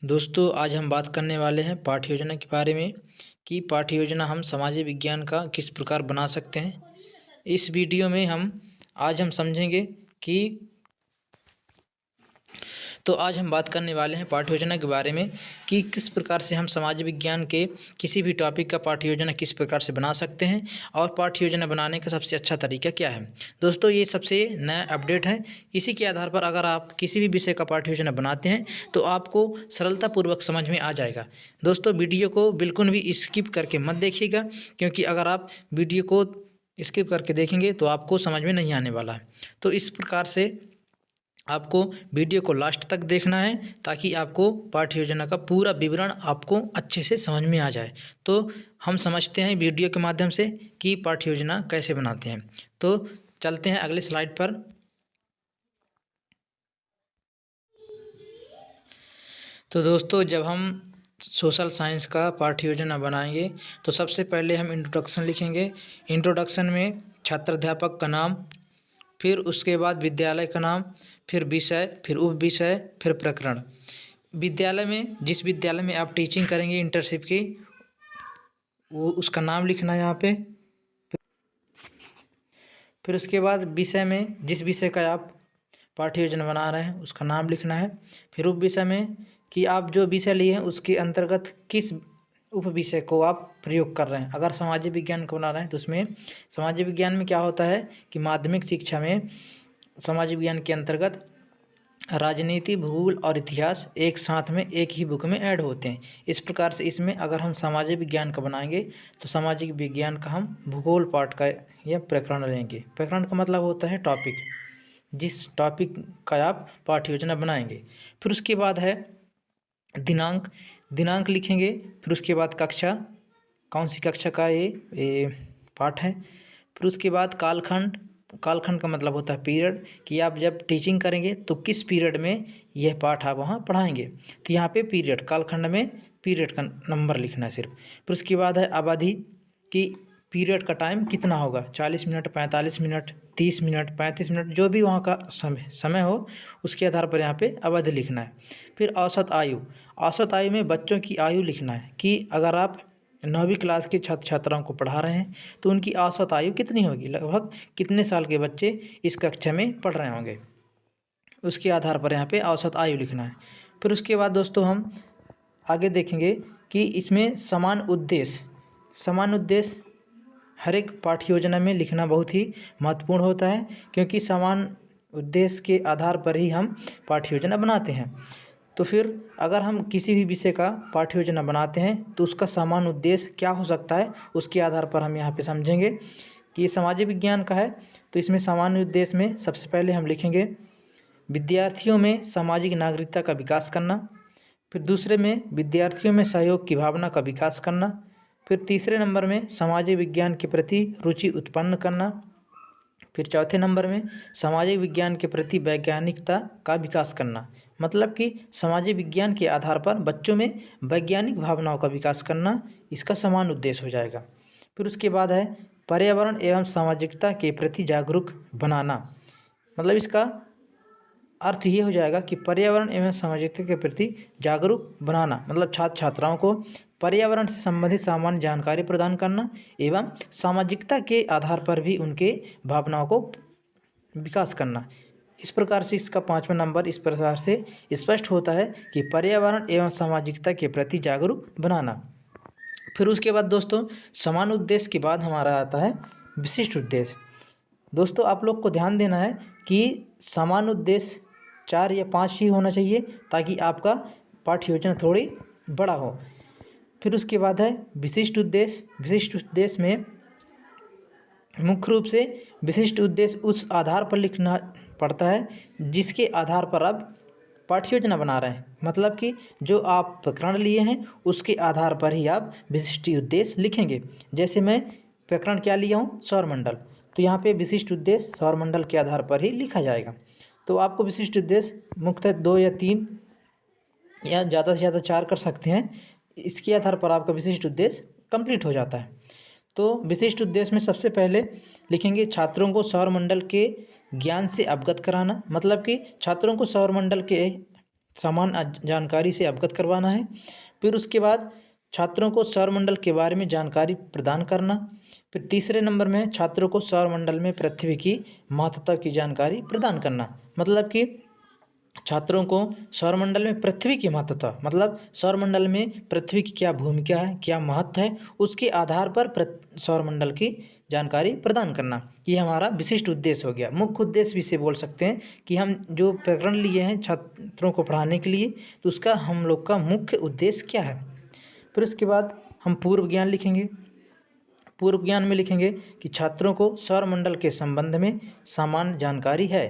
दोस्तों आज हम बात करने वाले हैं पाठ्य योजना के बारे में कि पाठ्य योजना हम सामाजिक विज्ञान का किस प्रकार बना सकते हैं। इस वीडियो में आज हम समझेंगे कि आज हम बात करने वाले हैं पाठ्य योजना के बारे में कि किस प्रकार से हम समाज विज्ञान के किसी भी टॉपिक का पाठ्य योजना किस प्रकार से बना सकते हैं और पाठ्य योजना बनाने का सबसे अच्छा तरीका क्या है। दोस्तों ये सबसे नया अपडेट है। इसी के आधार पर अगर आप किसी भी विषय का पाठ्य योजना बनाते हैं तो आपको सरलतापूर्वक समझ में आ जाएगा। दोस्तों वीडियो को बिल्कुल भी स्किप करके मत देखिएगा, क्योंकि अगर आप वीडियो को स्किप करके देखेंगे तो आपको समझ में नहीं आने वाला है। तो इस प्रकार से आपको वीडियो को लास्ट तक देखना है ताकि आपको पाठ्य योजना का पूरा विवरण आपको अच्छे से समझ में आ जाए। तो हम समझते हैं वीडियो के माध्यम से कि पाठ्य योजना कैसे बनाते हैं। तो चलते हैं अगले स्लाइड पर। तो दोस्तों जब हम सोशल साइंस का पाठ्य योजना बनाएंगे तो सबसे पहले हम इंट्रोडक्शन लिखेंगे। इंट्रोडक्शन में छात्र अध्यापक का नाम, फिर उसके बाद विद्यालय का नाम, फिर विषय, फिर उप विषय, फिर प्रकरण। विद्यालय में जिस विद्यालय में आप टीचिंग करेंगे इंटर्नशिप की, वो उसका नाम लिखना है यहाँ पे। फिर उसके बाद विषय में जिस विषय का आप पाठ्य योजना बना रहे हैं उसका नाम लिखना है। फिर उप विषय में कि आप जो विषय लिए हैं उसके अंतर्गत किस उप विषय को आप प्रयोग कर रहे हैं। अगर सामाजिक विज्ञान को बना रहे हैं तो उसमें सामाजिक विज्ञान में क्या होता है कि माध्यमिक शिक्षा में सामाजिक विज्ञान के अंतर्गत राजनीति, भूगोल और इतिहास एक साथ में एक ही बुक में ऐड होते हैं। इस प्रकार से इसमें अगर हम सामाजिक विज्ञान का बनाएंगे तो सामाजिक विज्ञान का हम भूगोल पाठ का या प्रकरण लेंगे। प्रकरण का मतलब होता है टॉपिक, जिस टॉपिक का आप पाठ्य योजना बनाएंगे। फिर उसके बाद है दिनांक लिखेंगे। फिर उसके बाद कक्षा, कौन सी कक्षा का ये पाठ है। फिर उसके बाद कालखंड का मतलब होता है पीरियड, कि आप जब टीचिंग करेंगे तो किस पीरियड में यह पाठ आप वहाँ पढ़ाएंगे। तो यहाँ पे पीरियड, कालखंड में पीरियड का नंबर लिखना है सिर्फ। फिर उसके बाद है अवधि, कि पीरियड का टाइम कितना होगा, 40 मिनट, 45 मिनट, 30 मिनट, 35 मिनट, जो भी वहाँ का समय हो उसके आधार पर यहाँ पे अवधि लिखना है। फिर औसत आयु में बच्चों की आयु लिखना है कि अगर आप 9वीं क्लास के छात्र छात्राओं को पढ़ा रहे हैं तो उनकी औसत आयु कितनी होगी, लगभग कितने साल के बच्चे इस कक्षा में पढ़ रहे होंगे, उसके आधार पर यहाँ पे औसत आयु लिखना है। फिर उसके बाद दोस्तों हम आगे देखेंगे कि इसमें समान उद्देश्य हर एक पाठ्य योजना में लिखना बहुत ही महत्वपूर्ण होता है, क्योंकि समान उद्देश्य के आधार पर ही हम पाठ्य योजना बनाते हैं। तो फिर अगर हम किसी भी विषय का पाठ्य योजना बनाते हैं तो उसका समान उद्देश्य क्या हो सकता है, उसके आधार पर हम यहाँ पे समझेंगे कि ये सामाजिक विज्ञान का है। तो इसमें सामान्य उद्देश्य में सबसे पहले हम लिखेंगे विद्यार्थियों में सामाजिक नागरिकता का विकास करना। फिर दूसरे में विद्यार्थियों में सहयोग की भावना का विकास करना। फिर तीसरे नंबर में सामाजिक विज्ञान के प्रति रुचि उत्पन्न करना। फिर चौथे नंबर में सामाजिक विज्ञान के प्रति वैज्ञानिकता का विकास करना, मतलब कि सामाजिक विज्ञान के आधार पर बच्चों में वैज्ञानिक भावनाओं का विकास करना, इसका समान उद्देश्य हो जाएगा। फिर उसके बाद है पर्यावरण एवं सामाजिकता के प्रति जागरूक बनाना, मतलब इसका अर्थ ये हो जाएगा कि पर्यावरण एवं सामाजिकता के प्रति जागरूक बनाना, मतलब छात्र छात्राओं को पर्यावरण से संबंधित सामान्य जानकारी प्रदान करना एवं सामाजिकता के आधार पर भी उनके भावनाओं को विकास करना। इस प्रकार से इसका 5वां नंबर इस प्रकार से स्पष्ट होता है कि पर्यावरण एवं सामाजिकता के प्रति जागरूक बनाना। फिर उसके बाद दोस्तों समान उद्देश्य के बाद हमारा आता है विशिष्ट उद्देश्य। दोस्तों आप लोग को ध्यान देना है कि समान उद्देश्य 4 या 5 ही होना चाहिए ताकि आपका पाठ्य योजना थोड़ी बड़ा हो। फिर उसके बाद है विशिष्ट उद्देश्य में मुख्य रूप से विशिष्ट उद्देश्य उस आधार पर लिखना पड़ता है जिसके आधार पर आप पाठ्य योजना बना रहे हैं, मतलब कि जो आप प्रकरण लिए हैं उसके आधार पर ही आप विशिष्ट उद्देश्य लिखेंगे। जैसे मैं प्रकरण क्या लिया हूँ, सौरमंडल, तो यहाँ पे विशिष्ट उद्देश्य सौरमंडल के आधार पर ही लिखा जाएगा। तो आपको विशिष्ट उद्देश्य मुख्यतः 2 या 3 या ज़्यादा से ज़्यादा 4 कर सकते हैं, इसके आधार पर आपका विशिष्ट उद्देश्य कंप्लीट हो जाता है। तो विशिष्ट उद्देश्य में सबसे पहले लिखेंगे छात्रों को सौरमंडल के ज्ञान से अवगत कराना, मतलब कि छात्रों को सौरमंडल के सामान्य जानकारी से अवगत करवाना है। फिर उसके बाद छात्रों को सौरमंडल के बारे में जानकारी प्रदान करना। फिर तीसरे नंबर में छात्रों को सौरमंडल में पृथ्वी की महत्ता की जानकारी प्रदान करना। मतलब कि छात्रों को सौरमंडल में पृथ्वी की महत्ता, मतलब सौरमंडल में पृथ्वी की क्या भूमिका है, क्या महत्व है, उसके आधार पर सौरमंडल की जानकारी प्रदान करना। ये हमारा विशिष्ट उद्देश्य हो गया। मुख्य उद्देश्य भी इसे बोल सकते हैं कि हम जो प्रकरण लिए हैं छात्रों को पढ़ाने के लिए, तो उसका हम लोग का मुख्य उद्देश्य क्या है। फिर उसके बाद हम पूर्व ज्ञान लिखेंगे। पूर्व ज्ञान में लिखेंगे कि छात्रों को सौरमंडल के संबंध में सामान्य जानकारी है।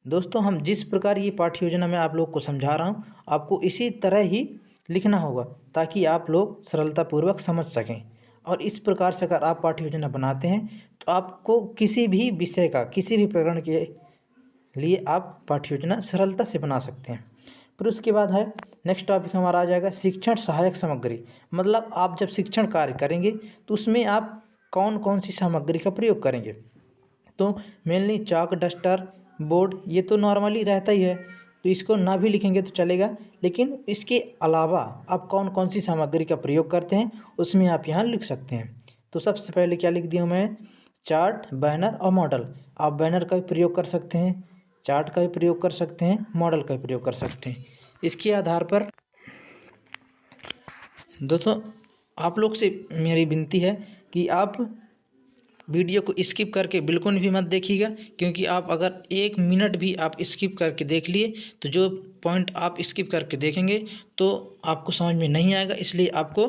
दोस्तों, हम जिस प्रकार ये पाठ्य योजना में आप लोग को समझा रहा हूँ, आपको इसी तरह ही लिखना होगा ताकि आप लोग सरलतापूर्वक समझ सकें। और इस प्रकार से अगर आप पाठ्य योजना बनाते हैं तो आपको किसी भी विषय का, किसी भी प्रकरण के लिए आप पाठ्य योजना सरलता से बना सकते हैं। फिर उसके बाद है नेक्स्ट टॉपिक हमारा आ जाएगा शिक्षण सहायक सामग्री। मतलब आप जब शिक्षण कार्य करेंगे तो उसमें आप कौन कौन सी सामग्री का प्रयोग करेंगे। तो मेनली चाक, डस्टर, बोर्ड, ये तो नॉर्मली रहता ही है, तो इसको ना भी लिखेंगे तो चलेगा। लेकिन इसके अलावा आप कौन कौन सी सामग्री का प्रयोग करते हैं उसमें आप यहाँ लिख सकते हैं। तो सबसे पहले क्या लिख दिया मैं, चार्ट, बैनर और मॉडल। आप बैनर का भी प्रयोग कर सकते हैं, चार्ट का भी प्रयोग कर सकते हैं, मॉडल का भी प्रयोग कर सकते हैं। इसके आधार पर दोस्तों आप लोग से मेरी विनती है कि आप वीडियो को स्किप करके बिल्कुल भी मत देखिएगा, क्योंकि आप अगर 1 मिनट भी आप स्किप करके देख लिए तो जो पॉइंट आप स्किप करके देखेंगे तो आपको समझ में नहीं आएगा। इसलिए आपको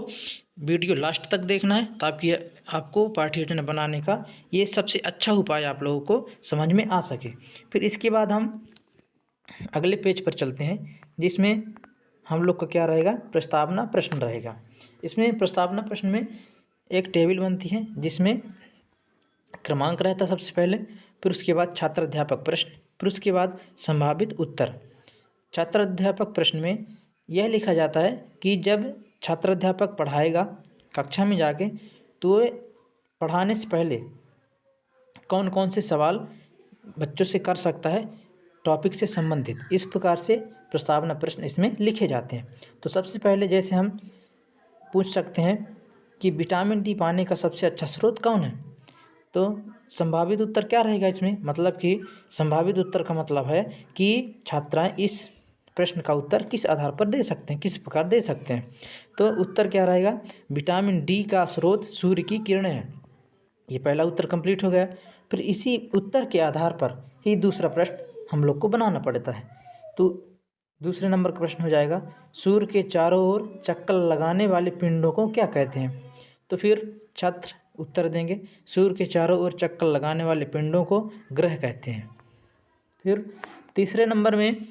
वीडियो लास्ट तक देखना है ताकि आपको पाठ्य योजना बनाने का ये सबसे अच्छा उपाय आप लोगों को समझ में आ सके। फिर इसके बाद हम अगले पेज पर चलते हैं, जिसमें हम लोग का क्या रहेगा, प्रस्तावना प्रश्न रहेगा। इसमें प्रस्तावना प्रश्न में एक टेबल बनती है जिसमें क्रमांक रहता है सबसे पहले, फिर उसके बाद छात्र अध्यापक प्रश्न, फिर उसके बाद संभावित उत्तर। छात्र अध्यापक प्रश्न में यह लिखा जाता है कि जब छात्र अध्यापक पढ़ाएगा कक्षा में जाके तो पढ़ाने से पहले कौन कौन से सवाल बच्चों से कर सकता है टॉपिक से संबंधित। इस प्रकार से प्रस्तावना प्रश्न इसमें लिखे जाते हैं। तो सबसे पहले जैसे हम पूछ सकते हैं कि विटामिन डी पाने का सबसे अच्छा स्रोत कौन है, तो संभावित उत्तर क्या रहेगा इसमें, मतलब कि संभावित उत्तर का मतलब है कि छात्राएं इस प्रश्न का उत्तर किस आधार पर दे सकते हैं, किस प्रकार दे सकते हैं। तो उत्तर क्या रहेगा, विटामिन डी का स्रोत सूर्य की किरणें हैं। ये पहला उत्तर कंप्लीट हो गया। फिर इसी उत्तर के आधार पर ही दूसरा प्रश्न हम लोग को बनाना पड़ता है। तो दूसरे नंबर का प्रश्न हो जाएगा, सूर्य के चारों ओर चक्कर लगाने वाले पिंडों को क्या कहते हैं। तो फिर छात्र उत्तर देंगे, सूर्य के चारों ओर चक्कर लगाने वाले पिंडों को ग्रह कहते हैं। फिर तीसरे नंबर में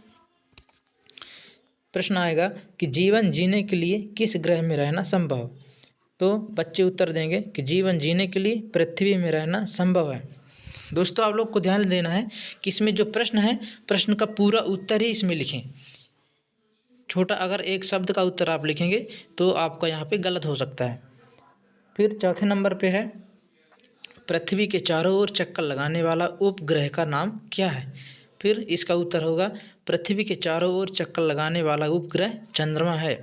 प्रश्न आएगा कि जीवन जीने के लिए किस ग्रह में रहना संभव। तो बच्चे उत्तर देंगे कि जीवन जीने के लिए पृथ्वी में रहना संभव है। दोस्तों आप लोग को ध्यान देना है कि इसमें जो प्रश्न है, प्रश्न का पूरा उत्तर ही इसमें लिखें। छोटा अगर एक शब्द का उत्तर आप लिखेंगे तो आपका यहाँ पे गलत हो सकता है। फिर चौथे नंबर पे है, पृथ्वी के चारों ओर चक्कर लगाने वाला उपग्रह का नाम क्या है। फिर इसका उत्तर होगा, पृथ्वी के चारों ओर चक्कर लगाने वाला उपग्रह चंद्रमा है।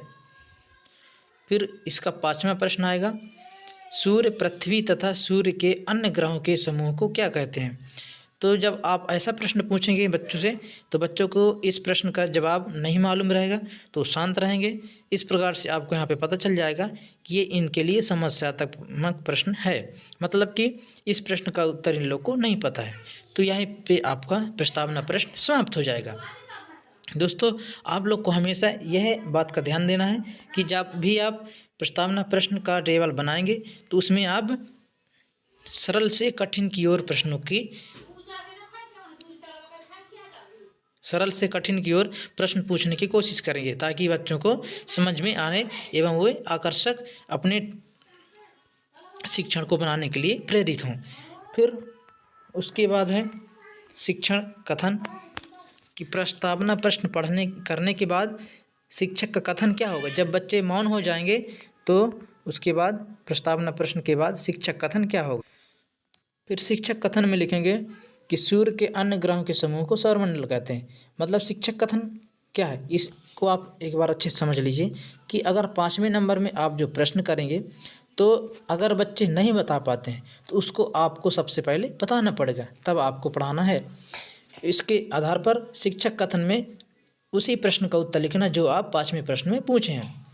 फिर इसका 5वां प्रश्न आएगा, सूर्य, पृथ्वी तथा सूर्य के अन्य ग्रहों के समूह को क्या कहते हैं। तो जब आप ऐसा प्रश्न पूछेंगे बच्चों से तो बच्चों को इस प्रश्न का जवाब नहीं मालूम रहेगा तो शांत रहेंगे। इस प्रकार से आपको यहाँ पे पता चल जाएगा कि ये इनके लिए समस्यात्मक प्रश्न है, मतलब कि इस प्रश्न का उत्तर इन लोग को नहीं पता है। तो यहीं पे आपका प्रस्तावना प्रश्न समाप्त हो जाएगा। दोस्तों आप लोग को हमेशा यह बात का ध्यान देना है कि जब भी आप प्रस्तावना प्रश्न का टेबल बनाएंगे तो उसमें आप सरल से कठिन की ओर प्रश्न पूछने की कोशिश करेंगे ताकि बच्चों को समझ में आए एवं वे आकर्षक अपने शिक्षण को बनाने के लिए प्रेरित हों। फिर उसके बाद है शिक्षण कथन कि प्रस्तावना प्रश्न करने के बाद शिक्षक का कथन क्या होगा। जब बच्चे मौन हो जाएंगे तो उसके बाद प्रस्तावना प्रश्न के बाद शिक्षक कथन क्या होगा। फिर शिक्षक कथन में लिखेंगे कि सूर्य के अन्य ग्रहों के समूह को सौरमंडल कहते हैं। मतलब शिक्षक कथन क्या है, इसको आप एक बार अच्छे से समझ लीजिए कि अगर 5वें नंबर में आप जो प्रश्न करेंगे तो अगर बच्चे नहीं बता पाते हैं तो उसको आपको सबसे पहले बताना पड़ेगा, तब आपको पढ़ाना है। इसके आधार पर शिक्षक कथन में उसी प्रश्न का उत्तर लिखना जो आप 5वें प्रश्न में पूछे हैं।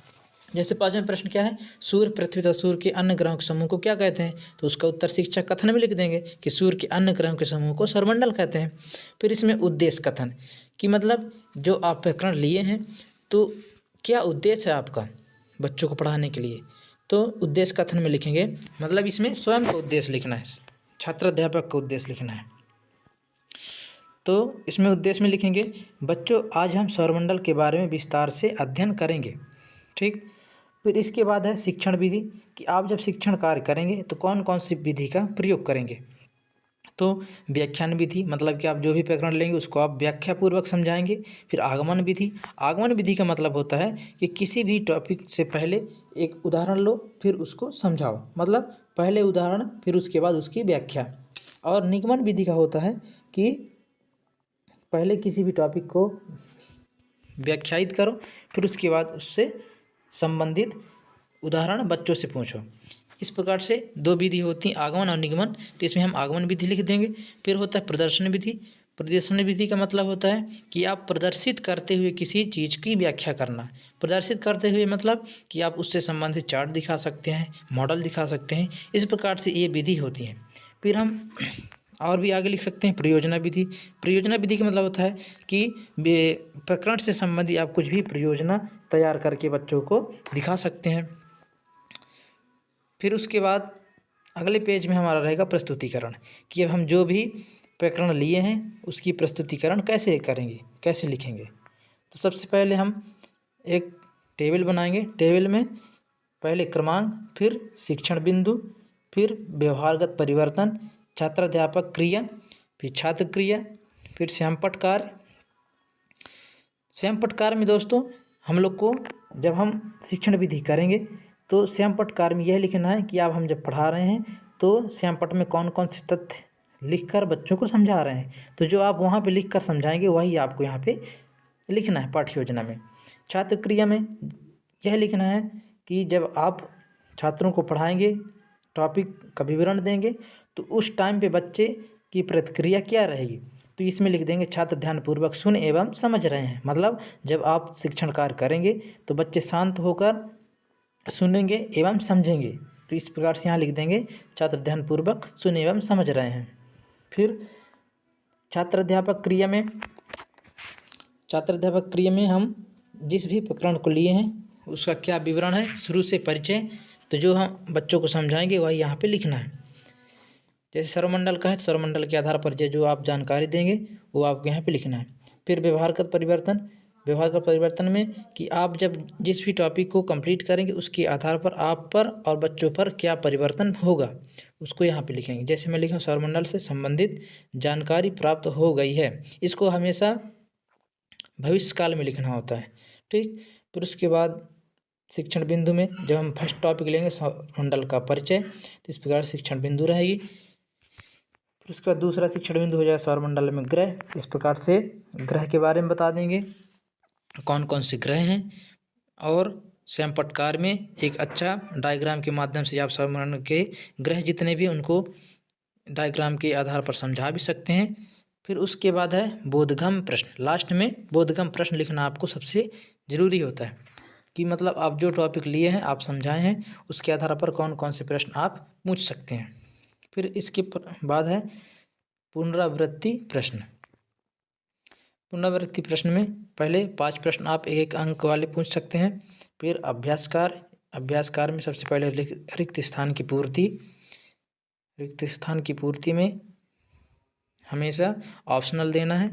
जैसे 5वां प्रश्न क्या है, सूर्य पृथ्वी तथा सूर्य के अन्य ग्रहों के समूह को क्या कहते हैं, तो उसका उत्तर शिक्षक कथन में लिख देंगे कि सूर्य के अन्य ग्रहों के समूह को सौरमंडल कहते हैं। फिर इसमें उद्देश्य कथन कि मतलब जो आप प्रकरण लिए हैं तो क्या उद्देश्य है आपका बच्चों को पढ़ाने के लिए, तो उद्देश्य कथन में लिखेंगे, मतलब इसमें स्वयं का उद्देश्य लिखना है, छात्र अध्यापक का उद्देश्य लिखना है। तो इसमें उद्देश्य में लिखेंगे, बच्चों आज हम सौरमंडल के बारे में विस्तार से अध्ययन करेंगे। ठीक, फिर इसके बाद है शिक्षण विधि कि आप जब शिक्षण कार्य करेंगे तो कौन कौन सी विधि का प्रयोग करेंगे। तो व्याख्यान विधि मतलब कि आप जो भी प्रकरण लेंगे उसको आप व्याख्यापूर्वक समझाएंगे। फिर आगमन विधि, आगमन विधि का मतलब होता है कि किसी भी टॉपिक से पहले एक उदाहरण लो फिर उसको समझाओ, मतलब पहले उदाहरण फिर उसके बाद उसकी व्याख्या। और निगमन विधि का होता है कि पहले किसी भी टॉपिक को व्याख्यायित करो फिर उसके बाद उससे संबंधित उदाहरण बच्चों से पूछो। इस प्रकार से 2 विधि होती हैं, आगमन और निगमन। तो इसमें हम आगमन विधि लिख देंगे। फिर होता है प्रदर्शन विधि। प्रदर्शन विधि का मतलब होता है कि आप प्रदर्शित करते हुए किसी चीज़ की व्याख्या करना। प्रदर्शित करते हुए मतलब कि आप उससे संबंधित चार्ट दिखा सकते हैं, मॉडल दिखा सकते हैं। इस प्रकार से ये विधि होती है। फिर हम और भी आगे लिख सकते हैं परियोजना विधि। परियोजना विधि का मतलब होता है कि प्रकरण से संबंधित आप कुछ भी परियोजना तैयार करके बच्चों को दिखा सकते हैं। फिर उसके बाद अगले पेज में हमारा रहेगा प्रस्तुतिकरण कि अब हम जो भी प्रकरण लिए हैं उसकी प्रस्तुतिकरण कैसे करेंगे, कैसे लिखेंगे। तो सबसे पहले हम एक टेबल बनाएंगे। टेबल में पहले क्रमांक, फिर शिक्षण बिंदु, फिर व्यवहारगत परिवर्तन, छात्राध्यापक क्रिया, फिर छात्र क्रिया, फिर श्यामपट्ट कार्य। श्यामपट्ट कार्य में दोस्तों हम लोग को जब हम शिक्षण विधि करेंगे तो श्यामपट्ट कार्य में यह लिखना है कि आप हम जब पढ़ा रहे हैं तो श्यामपट्ट में कौन कौन से तथ्य लिखकर बच्चों को समझा रहे हैं, तो जो आप वहाँ पे लिखकर समझाएंगे वही आपको यहाँ पे लिखना है पाठ्य योजना में। छात्र क्रिया में यह लिखना है कि जब आप छात्रों को पढ़ाएंगे, टॉपिक का विवरण देंगे तो उस टाइम पे बच्चे की प्रतिक्रिया क्या रहेगी, तो इसमें लिख देंगे छात्र ध्यानपूर्वक सुन एवं समझ रहे हैं। मतलब जब आप शिक्षण कार्य करेंगे तो बच्चे शांत होकर सुनेंगे एवं समझेंगे, तो इस प्रकार से यहाँ लिख देंगे छात्र ध्यानपूर्वक सुन एवं समझ रहे हैं। फिर छात्र अध्यापक क्रिया में हम जिस भी प्रकरण को लिए हैं उसका क्या विवरण है, शुरू से परिचय, तो जो हम बच्चों को समझाएंगे वही यहाँ पे लिखना है। जैसे सौरमंडल का है तो सौरमंडल के आधार पर जो आप जानकारी देंगे वो आपको यहाँ पे लिखना है। फिर व्यवहारगत परिवर्तन, व्यवहारगत परिवर्तन में कि आप जब जिस भी टॉपिक को कंप्लीट करेंगे उसके आधार पर आप पर और बच्चों पर क्या परिवर्तन होगा उसको यहाँ पे लिखेंगे। जैसे मैं लिखूँ सौरमंडल से संबंधित जानकारी प्राप्त हो गई है, इसको हमेशा भविष्य काल में लिखना होता है। ठीक, फिर उसके बाद शिक्षण बिंदु में जब हम फर्स्ट टॉपिक लेंगे सौरमंडल का परिचय, तो इस प्रकार शिक्षण बिंदु रहेगी। फिर उसके बाद दूसरा शिक्षण बिंदु हो जाएगा सौरमंडल में ग्रह। इस प्रकार से ग्रह के बारे में बता देंगे कौन कौन से ग्रह हैं, और श्यामपट्ट कार्य में एक अच्छा डायग्राम के माध्यम से आप सौरमंडल के ग्रह जितने भी उनको डायग्राम के आधार पर समझा भी सकते हैं। फिर उसके बाद है बोधगम्य प्रश्न। लास्ट में बोधगम्य प्रश्न लिखना आपको सबसे ज़रूरी होता है कि मतलब आप जो टॉपिक लिए हैं आप समझाए हैं उसके आधार पर कौन कौन से प्रश्न आप पूछ सकते हैं। फिर इसके बाद है पुनरावृत्ति प्रश्न। पुनरावृत्ति प्रश्न में पहले 5 प्रश्न आप एक अंक वाले पूछ सकते हैं। फिर अभ्यास कार्य में सबसे पहले रिक्त स्थान की पूर्ति में हमेशा ऑप्शनल देना है।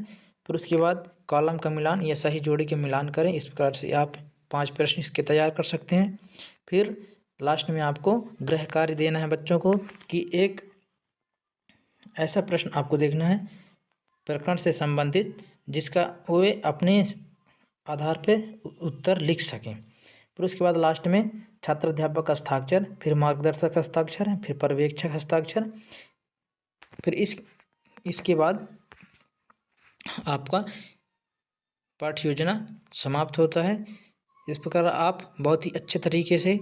फिर उसके बाद कॉलम का मिलान या सही जोड़ी के मिलान करें। इस प्रकार से आप 5 प्रश्न इसके तैयार कर सकते हैं। फिर लास्ट में आपको गृह कार्य देना है बच्चों को कि एक ऐसा प्रश्न आपको देखना है प्रकरण से संबंधित जिसका वे अपने आधार पर उत्तर लिख सकें। फिर उसके बाद लास्ट में छात्र अध्यापक हस्ताक्षर, फिर मार्गदर्शक हस्ताक्षर, फिर पर्यवेक्षक हस्ताक्षर। फिर इसके बाद आपका पाठ्य योजना समाप्त होता है। इस प्रकार आप बहुत ही अच्छे तरीके से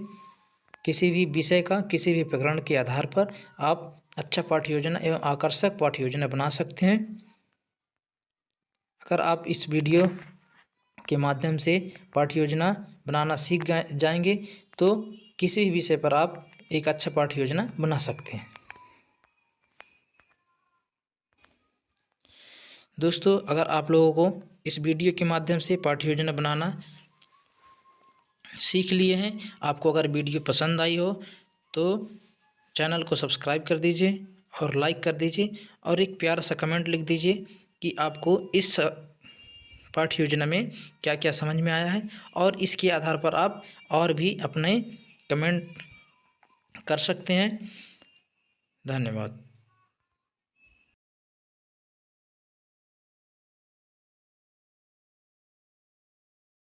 किसी भी विषय का, किसी भी प्रकरण के आधार पर आप अच्छा पाठ्य योजना एवं आकर्षक पाठ्य योजना बना सकते हैं। अगर आप इस वीडियो के माध्यम से पाठ्य योजना बनाना सीख जाएंगे तो किसी भी विषय पर आप एक अच्छा पाठ्य योजना बना सकते हैं। दोस्तों, अगर आप लोगों को इस वीडियो के माध्यम से पाठ्य योजना बनाना सीख लिए हैं, आपको अगर वीडियो पसंद आई हो तो चैनल को सब्सक्राइब कर दीजिए और लाइक कर दीजिए और एक प्यारा सा कमेंट लिख दीजिए कि आपको इस पाठ्य योजना में क्या क्या समझ में आया है, और इसके आधार पर आप और भी अपने कमेंट कर सकते हैं। धन्यवाद।